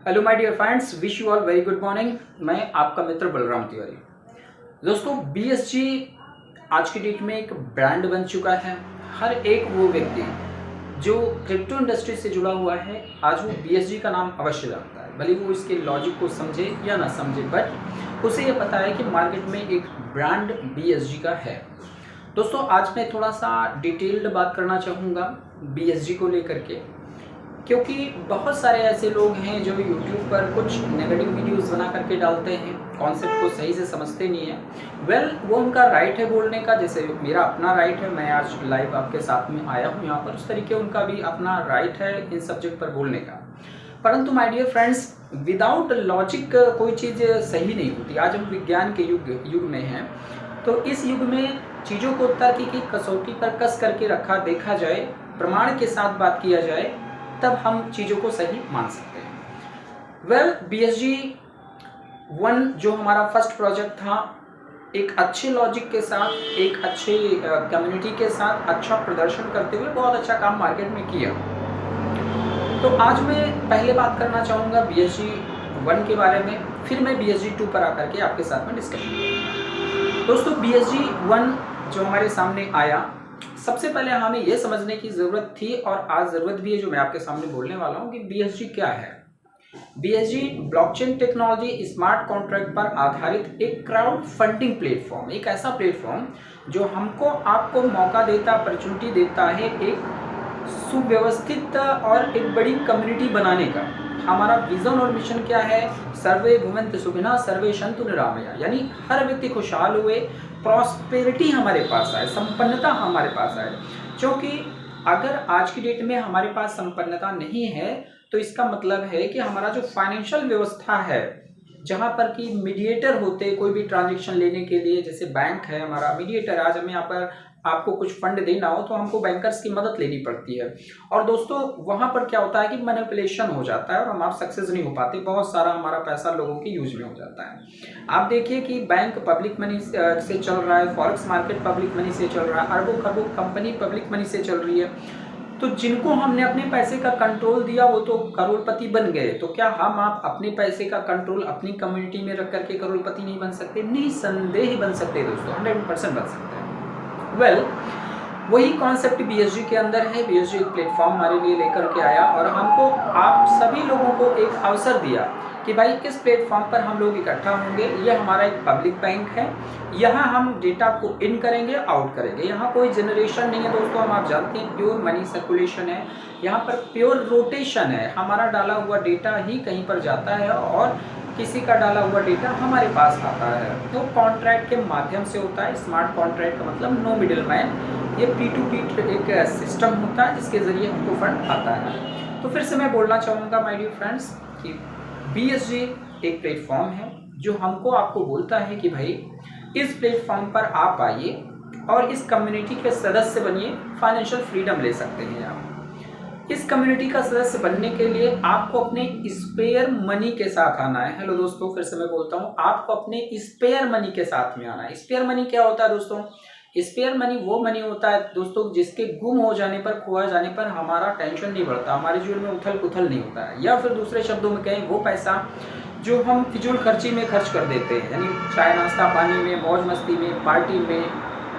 Hello my dear friends, wish you all very good morning. मैं आपका मित्र बलराम तिवारी। दोस्तों, BSG आज की डेट में एक ब्रांड बन चुका है। हर एक वो व्यक्ति जो क्रिप्टो इंडस्ट्री से जुड़ा हुआ है, आज वो बीएसजी का नाम अवश्य जानता है। भले वो इसके लॉजिक को समझे या ना समझे, बट उसे ये पता है कि मार्केट में एक ब्रांड बीएसजी का है। दोस्तों, आज मैं थोड़ा सा डिटेल्ड बात करना चाहूँगा बीएसजी को लेकर के, क्योंकि बहुत सारे ऐसे लोग हैं जो यूट्यूब पर कुछ नेगेटिव वीडियोस बना करके डालते हैं, कॉन्सेप्ट को सही से समझते नहीं है। वो उनका राइट है बोलने का, जैसे मेरा अपना राइट है, मैं आज लाइव आपके साथ में आया हूँ यहाँ पर, उस तरीके उनका भी अपना राइट है इन सब्जेक्ट पर बोलने का। परंतु my dear friends, without logic कोई चीज़ सही नहीं होती। आज हम विज्ञान के युग में हैं, तो इस युग में चीज़ों को तर्क की कसौटी पर कस करके देखा जाए, प्रमाण के साथ बात किया जाए, तब हम चीज़ों को सही मान सकते हैं। BSG 1 जो हमारा फर्स्ट प्रोजेक्ट था, एक अच्छे लॉजिक के साथ, एक अच्छे कम्युनिटी के साथ अच्छा प्रदर्शन करते हुए बहुत अच्छा काम मार्केट में किया। तो आज मैं पहले बात करना चाहूँगा BSG 1 के बारे में, फिर मैं BSG 2 पर आकर के आपके साथ में डिस्कशन करूँगा। दोस्तों, BSG 1 जो हमारे सामने आया, सबसे पहले हमें यह समझने की ज़रूरत थी और आज ज़रूरत भी है, जो मैं आपके सामने बोलने वाला हूं कि BSG क्या है। BSG blockchain technology smart contract पर आधारित एक क्राउड फंडिंग प्लेटफॉर्म, एक ऐसा प्लेटफॉर्म जो हमको आपको मौका देता, अपॉर्चुनिटी देता है एक सुव्यवस्थित और एक बड़ी कम्युनिटी बनाने का। हमारा विजन और मिशन क्या है? सर्वे भवन्तु सुखिनः सर्वे सन्तु निरामया, यानी हर व्यक्ति खुशहाल हुए, प्रॉस्पेरिटी हमारे पास आए, संपन्नता हमारे पास आए। क्योंकि अगर आज की डेट में हमारे पास संपन्नता नहीं है, तो इसका मतलब है कि हमारा जो फाइनेंशियल व्यवस्था है, जहाँ पर कि मीडिएटर होते कोई भी ट्रांजेक्शन लेने के लिए, जैसे बैंक है हमारा मीडिएटर, आज हमें यहाँ पर आपको कुछ फंड देना हो तो हमको बैंकर्स की मदद लेनी पड़ती है। और दोस्तों, वहाँ पर क्या होता है कि मैनिपुलेशन हो जाता है और हम आप सक्सेस नहीं हो पाते, बहुत सारा हमारा पैसा लोगों के यूज में हो जाता है। आप देखिए कि बैंक पब्लिक मनी से चल रहा है, फॉरेक्स मार्केट पब्लिक मनी से चल रहा है, अरबों खरबों कंपनी पब्लिक मनी से चल रही है। तो जिनको हमने अपने पैसे का कंट्रोल दिया वो तो करोड़पति बन गए, तो क्या हम आप अपने पैसे का कंट्रोल अपनी कम्युनिटी में रख करके करोड़पति नहीं बन सकते? निसंदेह बन सकते दोस्तों, 100% बन सकते हैं। वही कॉन्सेप्ट BSG के अंदर है। BSG एक प्लेटफॉर्म हमारे लिए लेकर के आया और हमको, आप सभी लोगों को एक अवसर दिया कि भाई किस प्लेटफॉर्म पर हम लोग इकट्ठा होंगे। ये हमारा एक पब्लिक बैंक है, यहाँ हम डेटा को इन करेंगे, आउट करेंगे। यहाँ कोई जनरेशन नहीं है दोस्तों, हम आप जानते हैं प्योर मनी सर्कुलेशन है, यहाँ पर प्योर रोटेशन है। हमारा डाला हुआ डेटा ही कहीं पर जाता है और किसी का डाला हुआ डेटा हमारे पास आता है। तो कॉन्ट्रैक्ट के माध्यम से होता है। स्मार्ट कॉन्ट्रैक्ट का मतलब नो मिडिल मैन, ये P2P एक सिस्टम होता है जिसके ज़रिए हमको फंड आता है। तो फिर से मैं बोलना चाहूँगा माय डियर फ्रेंड्स कि BSG एक प्लेटफॉर्म है जो हमको आपको बोलता है कि भाई इस प्लेटफॉर्म पर आप आइए और इस कम्युनिटी के सदस्य बनिए, फाइनेंशियल फ्रीडम ले सकते हैं आप। इस कम्युनिटी का सदस्य बनने के लिए आपको अपने स्पेयर मनी के साथ आना है। हेलो दोस्तों, फिर से मैं बोलता हूँ, आपको अपने स्पेयर मनी के साथ में आना है। स्पेयर मनी क्या होता है दोस्तों? स्पेयर मनी वो मनी होता है दोस्तों जिसके गुम हो जाने पर, खोआ जाने पर हमारा टेंशन नहीं बढ़ता, हमारे जीवन में उथल पुथल नहीं होता है। या फिर दूसरे शब्दों में कहें, वो पैसा जो हम फिजूल खर्ची में खर्च कर देते हैं, यानी चाय नाश्ता पानी में, मौज मस्ती में, पार्टी में,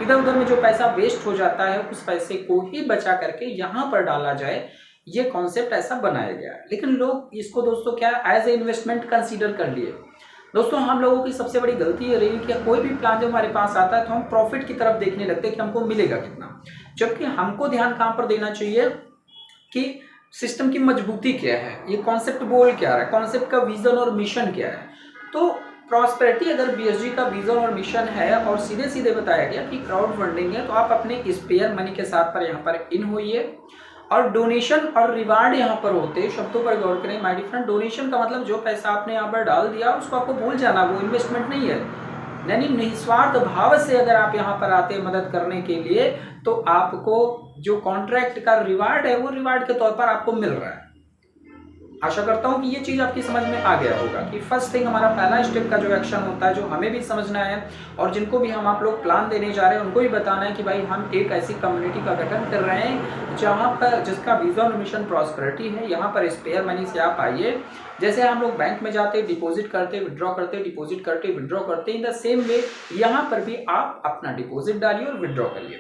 इधर उधर में जो पैसा वेस्ट हो जाता है, उस पैसे को ही बचा करके यहाँ पर डाला जाए, ये कॉन्सेप्ट ऐसा बनाया गया है। लेकिन लोग इसको दोस्तों क्या एज ए इन्वेस्टमेंट कंसीडर कर लिए। दोस्तों, हम लोगों की सबसे बड़ी गलती ये रही कि कोई भी प्लान जब हमारे पास आता है तो हम प्रॉफिट की तरफ देखने लगते हैं कि हमको मिलेगा कितना, जबकि हमको ध्यान कहाँ पर देना चाहिए कि सिस्टम की मजबूती क्या है, ये कॉन्सेप्ट बोल क्या रहा है, कॉन्सेप्ट का विजन और मिशन क्या है। तो प्रॉस्पेरिटी अगर BSG का विजन और मिशन है और सीधे सीधे बताया गया कि क्राउड फंडिंग है, तो आप अपने स्पेयर मनी के साथ पर यहाँ पर इन होइए और डोनेशन और रिवार्ड यहाँ पर होते हैं। शब्दों पर गौर करें माय डियर फ्रेंड। डोनेशन का मतलब जो पैसा आपने यहाँ पर डाल दिया उसको आपको भूल जाना, वो इन्वेस्टमेंट नहीं है। यानी निस्वार्थ भाव से अगर आप यहाँ पर आते हैं मदद करने के लिए, तो आपको जो कॉन्ट्रैक्ट का रिवार्ड है वो रिवार्ड के तौर पर आपको मिल रहा है। आशा करता हूँ कि ये चीज़ आपकी समझ में आ गया होगा कि फर्स्ट थिंग हमारा पहला स्टेप का जो एक्शन होता है, जो हमें भी समझना है और जिनको भी हम आप लोग प्लान देने जा रहे हैं उनको भी बताना है कि भाई हम एक ऐसी कम्युनिटी का गठन कर रहे हैं जहाँ पर जिसका विजन और मिशन प्रॉस्पेरिटी है। यहाँ पर स्पेयर मनी से आप आइए, जैसे हम लोग बैंक में जाते डिपॉजिट करते विड्रॉ करते, डिपॉजिट करते विड्रॉ करते, इन द सेम वे यहाँ पर भी आप अपना डिपॉजिट डालिए और विड्रॉ करिए।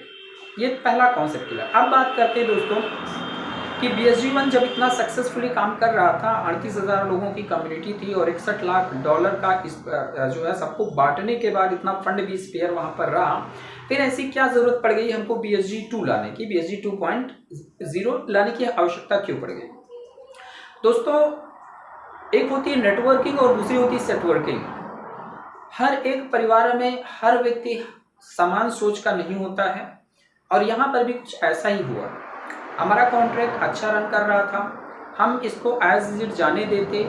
ये पहला कॉन्सेप्ट क्लियर। अब बात करते हैं दोस्तों कि BSG1 जब इतना सक्सेसफुली काम कर रहा था, 38,000 लोगों की कम्युनिटी थी और $61 लाख का इस जो है सबको बांटने के बाद इतना फंड भी स्पेयर वहाँ पर रहा, फिर ऐसी क्या ज़रूरत पड़ गई हमको BSG2 लाने की, BSG 2.0 लाने की आवश्यकता क्यों पड़ गई? दोस्तों, एक होती है नेटवर्किंग और दूसरी होती है सेटवर्किंग। हर एक परिवार में हर व्यक्ति समान सोच का नहीं होता है और यहाँ पर भी कुछ ऐसा ही हुआ। हमारा कॉन्ट्रैक्ट अच्छा रन कर रहा था, हम इसको एज इट जाने देते।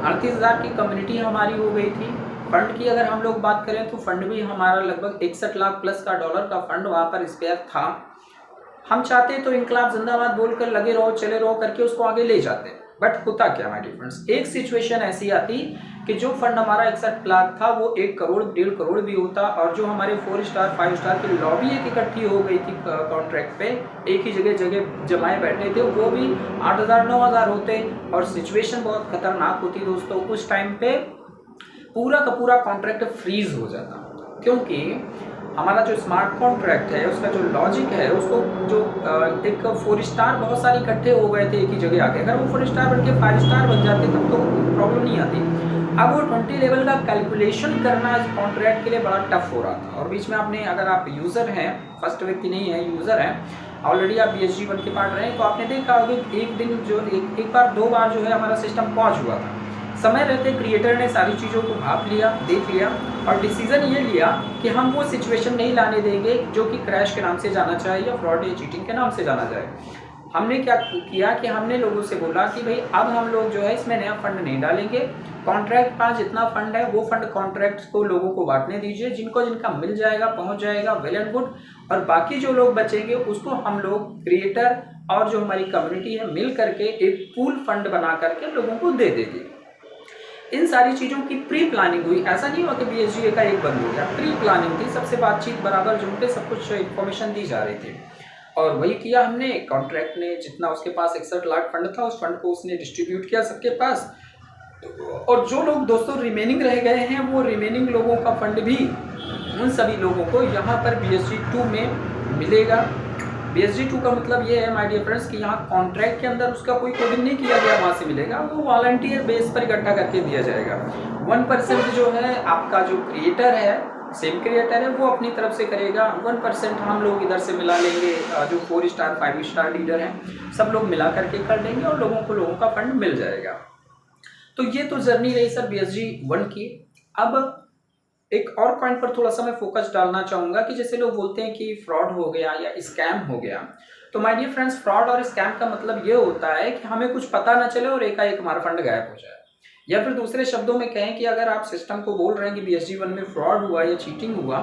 38,000 की कम्युनिटी हमारी हो गई थी। फंड की अगर हम लोग बात करें तो फंड भी हमारा लगभग 61 लाख प्लस का डॉलर का फंड वहाँ पर स्पेयर था। हम चाहते तो इनकलाब जिंदाबाद बोलकर लगे रहो चले रहो करके उसको आगे ले जाते, बट होता क्या माय डियर फ्रेंड्स, एक सिचुएशन ऐसी आती कि जो फंड हमारा 61 लाख था वो 1 करोड़ 1.5 करोड़ भी होता और जो हमारे 4 स्टार 5 स्टार की लॉबी एक इकट्ठी हो गई थी कॉन्ट्रैक्ट पे, एक ही जगह जमाए बैठे थे, वो भी 8,000 9,000 होते और सिचुएशन बहुत खतरनाक होती दोस्तों। उस टाइम पे पूरा का पूरा कॉन्ट्रैक्ट फ्रीज हो जाता, क्योंकि हमारा जो स्मार्ट कॉन्ट्रैक्ट है उसका जो लॉजिक है उसको जो एक 4 स्टार बहुत सारे इकट्ठे हो गए थे एक ही जगह आके, अगर वो 4 स्टार बन के 5 स्टार बन जाते तब तो प्रॉब्लम नहीं आती। अब वो 20 लेवल का कैलकुलेशन करना इस कॉन्ट्रैक्ट के लिए बड़ा टफ हो रहा था और बीच में आपने, अगर आप यूज़र हैं, फर्स्ट व्यक्ति नहीं है यूज़र हैं, ऑलरेडी आप BSG1 के पार्ट रहे हैं, तो आपने देखा होगा एक दिन जो एक बार 2 बार जो है हमारा सिस्टम पॉज हुआ था। समय रहते क्रिएटर ने सारी चीज़ों को भाप लिया, देख लिया और डिसीजन ये लिया कि हम वो सिचुएशन नहीं लाने देंगे जो कि क्रैश के नाम से जाना चाहे या फ्रॉड या चीटिंग के नाम से जाना जाए। हमने क्या किया कि हमने लोगों से बोला कि भाई अब हम लोग जो है इसमें नया फंड नहीं डालेंगे, कॉन्ट्रैक्ट का जितना फंड है वो फंड कॉन्ट्रैक्ट को लोगों को बांटने दीजिए, जिनको जिनका मिल जाएगा पहुंच जाएगा वेल एंड गुड, और बाकी जो लोग बचेंगे उसको हम लोग क्रिएटर और जो हमारी कम्युनिटी है मिल करके एक पूल फंड बना करके लोगों को दे देंगे। इन सारी चीज़ों की प्री प्लानिंग हुई, ऐसा नहीं हुआ कि BSG का एक बंद हो गया, प्री प्लानिंग थी, सबसे बातचीत बराबर जो पे सब कुछ इन्फॉर्मेशन दी जा रही थी और वही किया हमने। कॉन्ट्रैक्ट ने जितना उसके पास 61 लाख फंड था उस फंड को उसने डिस्ट्रीब्यूट किया सबके पास, और जो लोग दोस्तों रिमेनिंग रह गए हैं वो रिमेनिंग लोगों का फंड भी उन सभी लोगों को यहाँ पर BSG2 में मिलेगा। BSG2 का मतलब ये है माय डियर फ्रेंड्स कि यहाँ कॉन्ट्रैक्ट के अंदर उसका कोई कोडिंग नहीं किया गया वहाँ से मिलेगा, वो वॉलंटियर बेस पर इकट्ठा करके दिया जाएगा। 1% जो है आपका जो क्रिएटर है, सेम क्रिएटर है, वो अपनी तरफ से करेगा, 1% हम लोग इधर से मिला लेंगे, जो 4 स्टार 5 स्टार लीडर हैं सब लोग मिला करके कर देंगे और लोगों का फंड मिल जाएगा। तो ये तो जर्नी रही सर BSG1 की। अब एक और पॉइंट पर थोड़ा सा मैं फोकस डालना चाहूँगा कि जैसे लोग बोलते हैं कि फ्रॉड हो गया या स्कैम हो गया, तो माय डियर फ्रेंड्स फ्रॉड और स्कैम का मतलब ये होता है कि हमें कुछ पता ना चले और एकाएक हमारा फंड गायब हो जाए, या फिर दूसरे शब्दों में कहें कि अगर आप सिस्टम को बोल रहे हैं कि BSG1 में फ्रॉड हुआ या चीटिंग हुआ,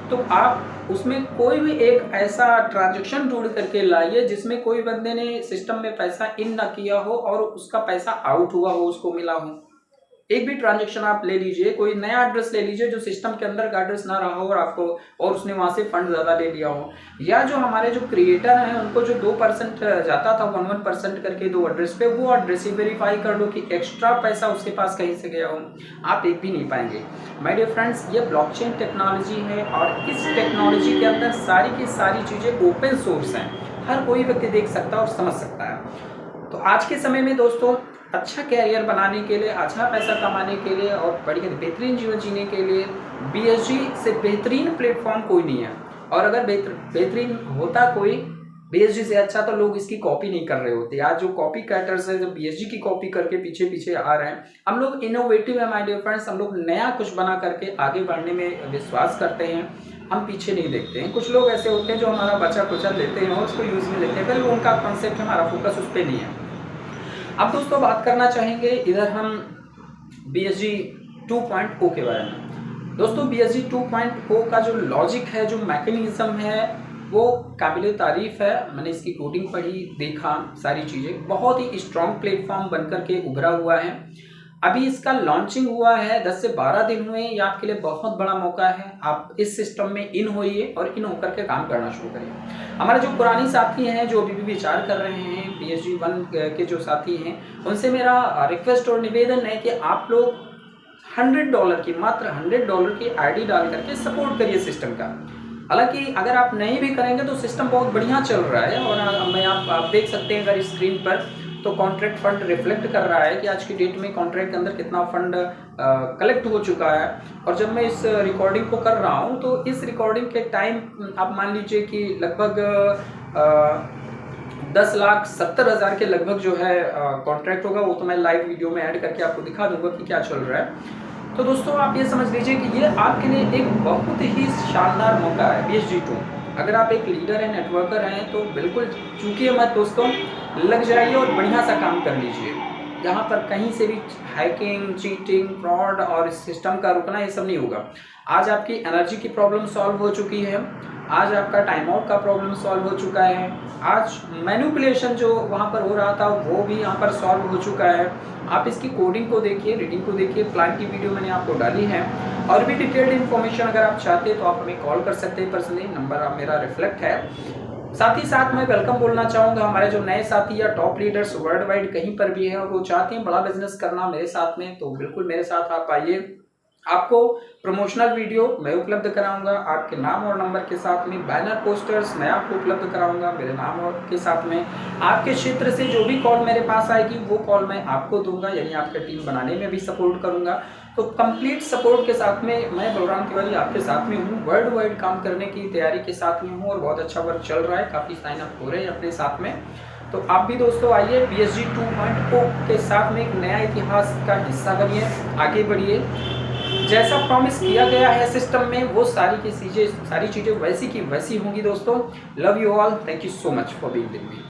तो आप उसमें कोई भी एक ऐसा ट्रांजेक्शन ढूंढ करके लाइए जिसमें कोई बंदे ने सिस्टम में पैसा इन ना किया हो और उसका पैसा आउट हुआ हो, उसको मिला हो। एक भी ट्रांजैक्शन आप ले लीजिए, कोई नया एड्रेस ले लीजिए जो सिस्टम के अंदर का एड्रेस ना रहा हो और आपको और उसने वहाँ से फंड ज़्यादा ले लिया हो, या जो हमारे जो क्रिएटर हैं उनको जो 2% जाता था 1% करके 2 एड्रेस पे, वो एड्रेस ही वेरीफाई कर लो कि एक्स्ट्रा पैसा उसके पास कहीं से गया हो, आप एक भी नहीं पाएंगे। माय डियर फ्रेंड्स, ये ब्लॉकचेन टेक्नोलॉजी है और इस टेक्नोलॉजी के अंदर सारी की सारी चीज़ें ओपन सोर्स हैं, हर कोई व्यक्ति देख सकता है और समझ सकता है। तो आज के समय में दोस्तों अच्छा कैरियर बनाने के लिए, अच्छा पैसा कमाने के लिए और बढ़िया बेहतरीन जीवन जीने के लिए BSG से बेहतरीन प्लेटफॉर्म कोई नहीं है, और अगर बेहतरीन होता कोई BSG से अच्छा तो लोग इसकी कॉपी नहीं कर रहे होते। आज जो कॉपी कैटर्स है, जो BSG की कॉपी करके पीछे पीछे आ रहे हैं, हम लोग इनोवेटिव है माय डियर फ्रेंड्स, हम लोग नया कुछ बना करके आगे बढ़ने में विश्वास करते हैं, हम पीछे नहीं देखते हैं। कुछ लोग ऐसे होते हैं जो हमारा बचा कुचा लेते हैं और उसको यूज़ में लेते हैं, फिर उनका कॉन्सेप्ट, हमारा फोकस उस पर नहीं है। अब दोस्तों बात करना चाहेंगे इधर हम BSG 2.0 के बारे में। दोस्तों BSG 2.0 का जो लॉजिक है, जो मैकेनिज्म है, वो काबिल तारीफ़ है। मैंने इसकी कोडिंग पढ़ी, देखा, सारी चीज़ें, बहुत ही स्ट्रॉन्ग प्लेटफॉर्म बनकर के उभरा हुआ है। अभी इसका लॉन्चिंग हुआ है, 10 से 12 दिन हुए। ये आपके लिए बहुत बड़ा मौका है। आप इस सिस्टम में इन होइए और इन होकर के काम करना शुरू करिए। हमारे जो पुरानी साथी हैं, जो अभी भी विचार कर रहे हैं, BSG 1 के जो साथी हैं, उनसे मेरा रिक्वेस्ट और निवेदन है कि आप लोग $100 की, मात्र $100 की आईडी डाल करके सपोर्ट करिए सिस्टम का। हालांकि अगर आप नहीं भी करेंगे तो सिस्टम बहुत बढ़िया चल रहा है। और मैं आप देख सकते हैं अगर स्क्रीन पर, तो कॉन्ट्रैक्ट फंड रिफ्लेक्ट कर रहा है कि आज की डेट में कॉन्ट्रैक्ट के अंदर कितना फंड कलेक्ट हो चुका है। और जब मैं इस रिकॉर्डिंग को कर रहा हूँ तो इस रिकॉर्डिंग के टाइम आप मान लीजिए कि लगभग 10,70,000 के लगभग जो है कॉन्ट्रैक्ट होगा। वो तो मैं लाइव वीडियो में ऐड करके आपको दिखा दूंगा कि क्या चल रहा है। तो दोस्तों आप ये समझ लीजिए कि ये आपके लिए एक बहुत ही शानदार मौका है BSG 2। अगर आप एक लीडर हैं, नेटवर्कर हैं, तो बिल्कुल चूकिए मत दोस्तों, लग जाइए और बढ़िया सा काम कर लीजिए। यहाँ पर कहीं से भी हैकिंग, चीटिंग, फ्रॉड और सिस्टम का रुकना, ये सब नहीं होगा। आज आपकी एनर्जी की प्रॉब्लम सॉल्व हो चुकी है, आज आपका टाइम आउट का प्रॉब्लम सॉल्व हो चुका है, आज मैनिपुलेशन जो वहाँ पर हो रहा था वो भी यहाँ पर सॉल्व हो चुका है। आप इसकी कोडिंग को देखिए, रीडिंग को देखिए, प्लान की वीडियो मैंने आपको डाली है। और भी डिटेल्ड इन्फॉर्मेशन अगर आप चाहते हैं तो आप हमें कॉल कर सकते हैं पर्सनली, नंबर आप मेरा रिफ्लेक्ट है। साथ ही साथ मैं वेलकम बोलना चाहूँगा हमारे जो नए साथी या टॉप लीडर्स वर्ल्ड वाइड कहीं पर भी हैं और वो चाहते हैं बड़ा बिजनेस करना मेरे साथ में, तो बिल्कुल मेरे साथ आप आइए। आपको प्रमोशनल वीडियो मैं उपलब्ध कराऊंगा, आपके नाम और नंबर के साथ में बैनर पोस्टर्स मैं आपको उपलब्ध कराऊंगा मेरे नाम और के साथ में। आपके क्षेत्र से जो भी कॉल मेरे पास आएगी वो कॉल मैं आपको दूंगा, यानी आपका टीम बनाने में भी सपोर्ट करूंगा। तो कंप्लीट सपोर्ट के साथ में मैं बलराम तिवारी आपके साथ में हूँ, वर्ल्ड वाइड काम करने की तैयारी के साथ में हूँ और बहुत अच्छा वर्क चल रहा है, काफ़ी साइन अप हो रहे हैं अपने साथ में। तो आप भी दोस्तों आइए, BSG 2.0 के साथ में एक नया इतिहास का हिस्सा बनिए, आगे बढ़िए। जैसा प्रॉमिस किया गया है सिस्टम में, वो सारी चीज़ें वैसी की वैसी होंगी दोस्तों। Love you all, thank you so much for being with me.